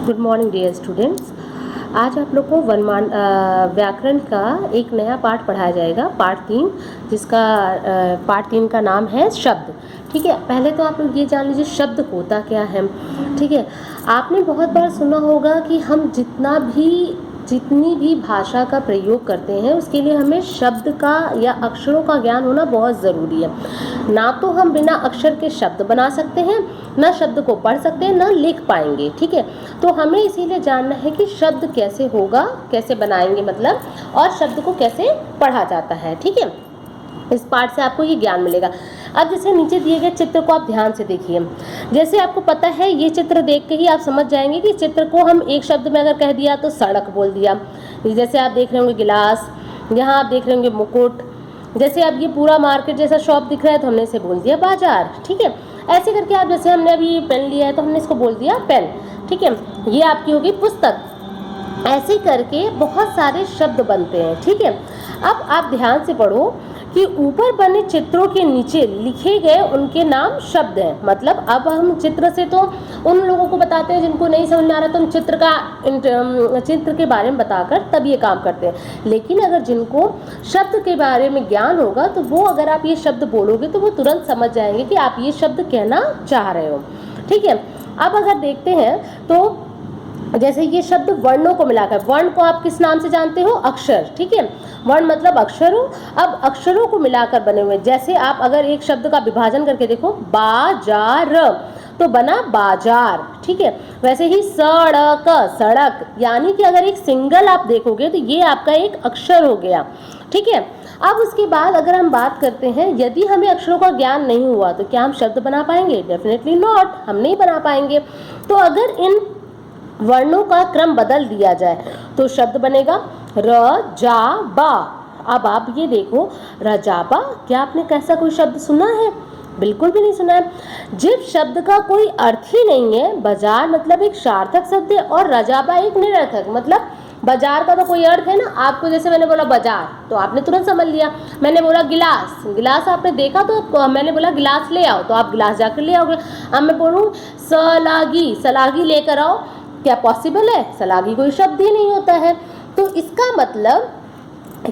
Good morning dear students. आज आप लोग को व्याकरण का एक नया पार्ट पढ़ाया जाएगा, पार्ट 3, जिसका पार्ट 3 का नाम है शब्द। ठीक है, पहले तो आप लोग ये जान लीजिए शब्द होता क्या है। ठीक है, आपने बहुत बार सुना होगा कि हम जितनी भी भाषा का प्रयोग करते हैं उसके लिए हमें शब्द का या अक्षरों का ज्ञान होना बहुत ज़रूरी है। ना तो हम बिना अक्षर के शब्द बना सकते हैं, ना शब्द को पढ़ सकते हैं, ना लिख पाएंगे। ठीक है, तो हमें इसीलिए जानना है कि शब्द कैसे होगा, कैसे बनाएंगे मतलब, और शब्द को कैसे पढ़ा जाता है। ठीक है, इस पार्ट से आपको ये ज्ञान मिलेगा। अब जैसे नीचे दिए गए चित्र को आप ध्यान से देखिए। जैसे आपको पता है, ये चित्र देख के ही आप समझ जाएंगे कि चित्र को हम एक शब्द में अगर कह दिया तो सड़क बोल दिया। जैसे आप देख रहे होंगे गिलास, यहाँ आप देख रहे होंगे मुकुट। जैसे अब ये पूरा मार्केट जैसा शॉप दिख रहा है तो हमने इसे बोल दिया बाजार। ठीक है, ऐसे करके आप, जैसे हमने अभी पेन लिया है तो हमने इसको बोल दिया पेन। ठीक है, ये आपकी होगी पुस्तक। ऐसे करके बहुत सारे शब्द बनते हैं। ठीक है, अब आप ध्यान से पढ़ो कि ऊपर बने चित्रों के नीचे लिखे गए उनके नाम शब्द हैं। मतलब अब हम चित्र से तो उन लोगों को बताते हैं जिनको नहीं समझ में आ रहा, तो हम चित्र के बारे में बताकर तब ये काम करते हैं। लेकिन अगर जिनको शब्द के बारे में ज्ञान होगा तो वो, अगर आप ये शब्द बोलोगे तो वो तुरंत समझ जाएंगे कि आप ये शब्द कहना चाह रहे हो। ठीक है, अब अगर देखते हैं तो जैसे ये शब्द वर्णों को मिलाकर, वर्ण को आप किस नाम से जानते हो? अक्षर। ठीक है, वर्ण मतलब अक्षरों। अब अक्षरों को मिलाकर बने हुए, जैसे आप अगर एक शब्द का विभाजन करके देखो, बाजार तो बना बाजार। ठीक है, वैसे ही सड़क, सड़क, यानी कि अगर एक सिंगल आप देखोगे तो ये आपका एक अक्षर हो गया। ठीक है, अब उसके बाद अगर हम बात करते हैं, यदि हमें अक्षरों का ज्ञान नहीं हुआ तो क्या हम शब्द बना पाएंगे? डेफिनेटली नॉट, हम नहीं बना पाएंगे। तो अगर इन वर्णों का क्रम बदल दिया जाए तो शब्द बनेगा रजाबा। अब आप ये देखो, रजाबा, क्या आपने कैसा कोई शब्द सुना है? बिल्कुल भी नहीं सुना है। जिस शब्द का कोई अर्थ ही नहीं है, बाजार मतलब एक सार्थक शब्द है और रजाबा एक निरर्थक। मतलब बाजार का तो कोई अर्थ है ना। आपको जैसे मैंने बोला बाजार तो आपने तुरंत समझ लिया। मैंने बोला गिलास, गिलास आपने देखा तो मैंने बोला गिलास ले आओ तो आप गिलास जाकर ले आओगे। अब मैं बोलूँ सलागी, सलागी लेकर आओ, क्या पॉसिबल है? सलागी कोई शब्द ही नहीं होता है। तो इसका मतलब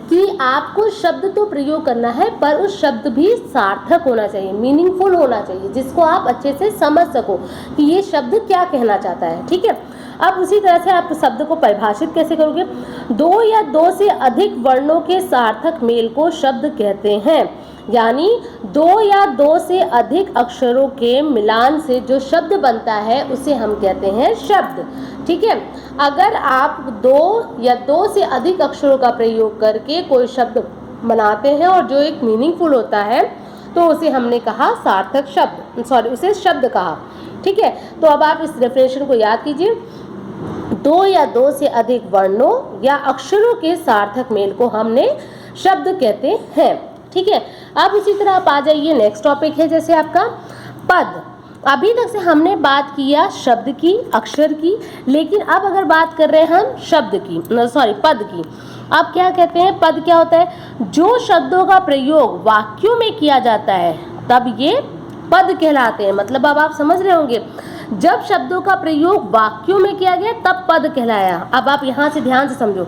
कि आपको शब्द तो प्रयोग करना है, पर उस शब्द भी सार्थक होना चाहिए, मीनिंगफुल होना चाहिए, जिसको आप अच्छे से समझ सको कि ये शब्द क्या कहना चाहता है। ठीक है, अब उसी तरह से आप शब्द को परिभाषित कैसे करोगे? दो या दो से अधिक वर्णों के सार्थक मेल को शब्द कहते हैं। यानी दो या दो से अधिक अक्षरों के मिलान से जो शब्द बनता है उसे हम कहते हैं शब्द। ठीक है, अगर आप दो या दो से अधिक अक्षरों का प्रयोग करके कोई शब्द बनाते हैं और जो एक मीनिंगफुल होता है तो उसे हमने कहा सार्थक शब्द, उसे शब्द कहा। ठीक है, तो अब आप इस डेफिनेशन को याद कीजिए। दो या दो से अधिक वर्णों या अक्षरों के सार्थक मेल को हमने शब्द कहते हैं। ठीक है, अब इसी तरह आप आ जाइए, नेक्स्ट टॉपिक है जैसे आपका पद। अभी तक से हमने बात किया शब्द की, अक्षर की, लेकिन अब अगर बात कर रहे हैं हम शब्द की, पद की। अब क्या कहते हैं? पद क्या होता है? जो शब्दों का प्रयोग वाक्यों में किया जाता है तब ये पद कहलाते हैं। मतलब अब आप समझ रहे होंगे, जब शब्दों का प्रयोग वाक्यों में किया गया तब पद कहलाया। अब आप यहाँ से ध्यान से समझो,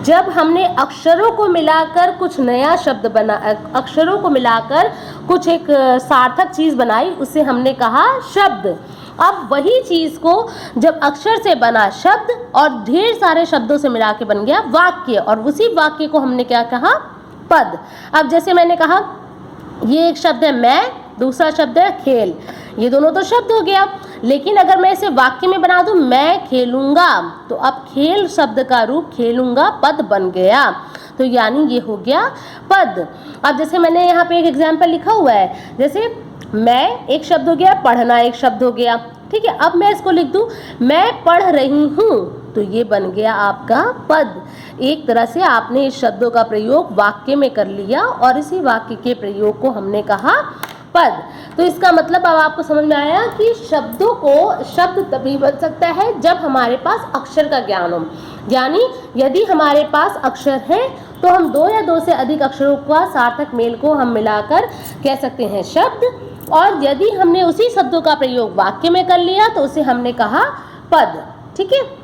जब हमने अक्षरों को मिलाकर कुछ नया शब्द बना, अक्षरों को मिलाकर कुछ एक सार्थक चीज बनाई, उसे हमने कहा शब्द। अब वही चीज को जब अक्षर से बना शब्द और ढेर सारे शब्दों से मिला के बन गया वाक्य, और उसी वाक्य को हमने क्या कहा? पद। अब जैसे मैंने कहा ये एक शब्द है मैं, दूसरा शब्द है खेल, ये दोनों तो शब्द हो गया। लेकिन अगर मैं इसे वाक्य में बना दूं मैं खेलूंगा, तो अब खेल शब्द का रूप खेलूंगा पद बन गया। तो यानी ये हो गया पद। अब जैसे मैंने यहाँ पे एक एग्जाम्पल लिखा हुआ है, जैसे मैं एक शब्द हो गया, पढ़ना एक शब्द हो गया। ठीक है, अब मैं इसको लिख दूं मैं पढ़ रही हूँ, तो ये बन गया आपका पद। एक तरह से आपने इस शब्दों का प्रयोग वाक्य में कर लिया और इसी वाक्य के प्रयोग को हमने कहा पद। तो इसका मतलब अब आपको समझ में आया कि शब्दों को शब्द तभी बन सकता है जब हमारे पास अक्षर का ज्ञान हो। यानी यदि हमारे पास अक्षर है तो हम दो या दो से अधिक अक्षरों का सार्थक मेल को हम मिलाकर कह सकते हैं शब्द, और यदि हमने उसी शब्दों का प्रयोग वाक्य में कर लिया तो उसे हमने कहा पद। ठीक है।